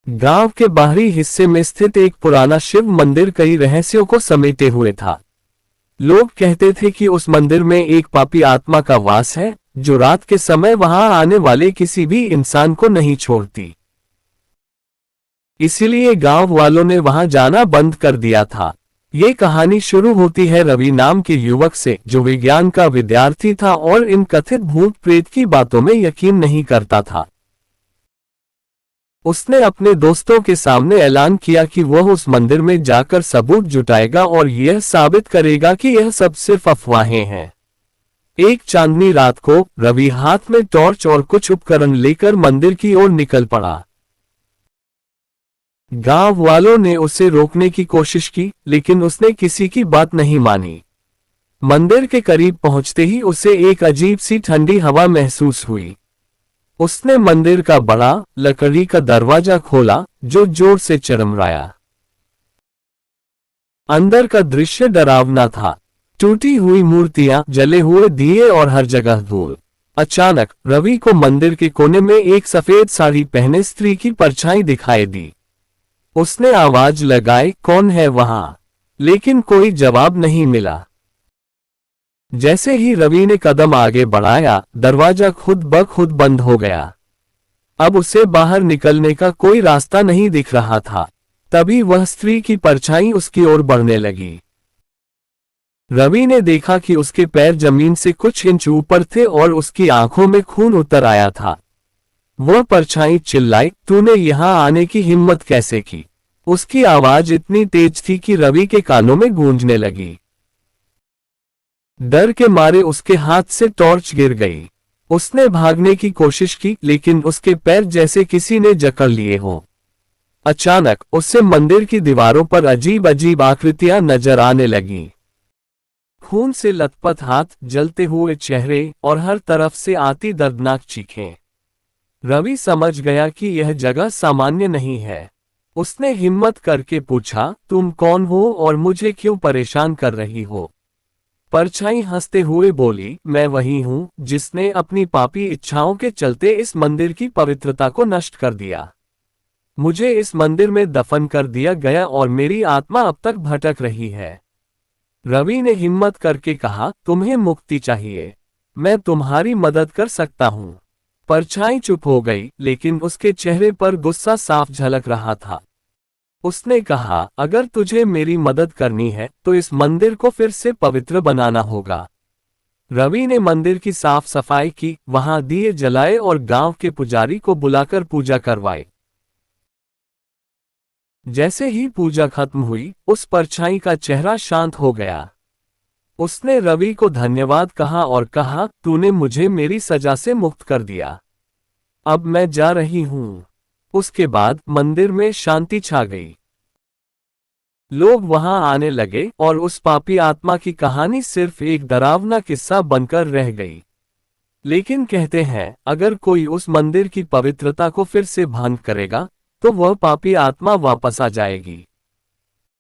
गांव के बाहरी हिस्से में स्थित एक पुराना शिव मंदिर कई रहस्यों को समेटे हुए था। लोग कहते थे कि उस मंदिर में एक पापी आत्मा का वास है, जो रात के समय वहां आने वाले किसी भी इंसान को नहीं छोड़ती। इसीलिए गांव वालों ने वहां जाना बंद कर दिया था। ये कहानी शुरू होती है रवि नाम के युवक से, जो विज्ञान का विद्यार्थी था और इन कथित भूत प्रेत की बातों में यकीन नहीं करता था। उसने अपने दोस्तों के सामने ऐलान किया कि वह उस मंदिर में जाकर सबूत जुटाएगा और यह साबित करेगा कि यह सब सिर्फ अफवाहें हैं। एक चांदनी रात को रवि हाथ में टॉर्च और कुछ उपकरण लेकर मंदिर की ओर निकल पड़ा। गांव वालों ने उसे रोकने की कोशिश की, लेकिन उसने किसी की बात नहीं मानी। मंदिर के करीब पहुंचते ही उसे एक अजीब सी ठंडी हवा महसूस हुई। उसने मंदिर का बड़ा लकड़ी का दरवाजा खोला, जो जोर से चरमराया। अंदर का दृश्य डरावना था। टूटी हुई मूर्तियां, जले हुए दिए और हर जगह धूल। अचानक रवि को मंदिर के कोने में एक सफेद साड़ी पहने स्त्री की परछाई दिखाई दी। उसने आवाज लगाई, कौन है वहां? लेकिन कोई जवाब नहीं मिला। जैसे ही रवि ने कदम आगे बढ़ाया, दरवाजा खुद ब खुद बंद हो गया। अब उसे बाहर निकलने का कोई रास्ता नहीं दिख रहा था। तभी वह स्त्री की परछाई उसकी ओर बढ़ने लगी। रवि ने देखा कि उसके पैर जमीन से कुछ इंच ऊपर थे और उसकी आंखों में खून उतर आया था। वह परछाई चिल्लाई, तूने यहां आने की हिम्मत कैसे की? उसकी आवाज इतनी तेज थी कि रवि के कानों में गूंजने लगी। डर के मारे उसके हाथ से टॉर्च गिर गई। उसने भागने की कोशिश की, लेकिन उसके पैर जैसे किसी ने जकड़ लिए हों। अचानक उससे मंदिर की दीवारों पर अजीब अजीब आकृतियां नजर आने लगीं। खून से लथपथ हाथ, जलते हुए चेहरे और हर तरफ से आती दर्दनाक चीखें। रवि समझ गया कि यह जगह सामान्य नहीं है। उसने हिम्मत करके पूछा, तुम कौन हो और मुझे क्यों परेशान कर रही हो? परछाई हंसते हुए बोली, मैं वही हूं जिसने अपनी पापी इच्छाओं के चलते इस मंदिर की पवित्रता को नष्ट कर दिया। मुझे इस मंदिर में दफन कर दिया गया और मेरी आत्मा अब तक भटक रही है। रवि ने हिम्मत करके कहा, तुम्हें मुक्ति चाहिए, मैं तुम्हारी मदद कर सकता हूं। परछाई चुप हो गई, लेकिन उसके चेहरे पर गुस्सा साफ झलक रहा था। उसने कहा, अगर तुझे मेरी मदद करनी है तो इस मंदिर को फिर से पवित्र बनाना होगा। रवि ने मंदिर की साफ सफाई की, वहां दिए जलाए और गांव के पुजारी को बुलाकर पूजा करवाई। जैसे ही पूजा खत्म हुई, उस परछाई का चेहरा शांत हो गया। उसने रवि को धन्यवाद कहा और कहा, तूने मुझे मेरी सजा से मुक्त कर दिया। अब मैं जा रही हूं। उसके बाद मंदिर में शांति छा गई। लोग वहां आने लगे और उस पापी आत्मा की कहानी सिर्फ एक डरावना किस्सा बनकर रह गई। लेकिन कहते हैं, अगर कोई उस मंदिर की पवित्रता को फिर से भंग करेगा, तो वह पापी आत्मा वापस आ जाएगी।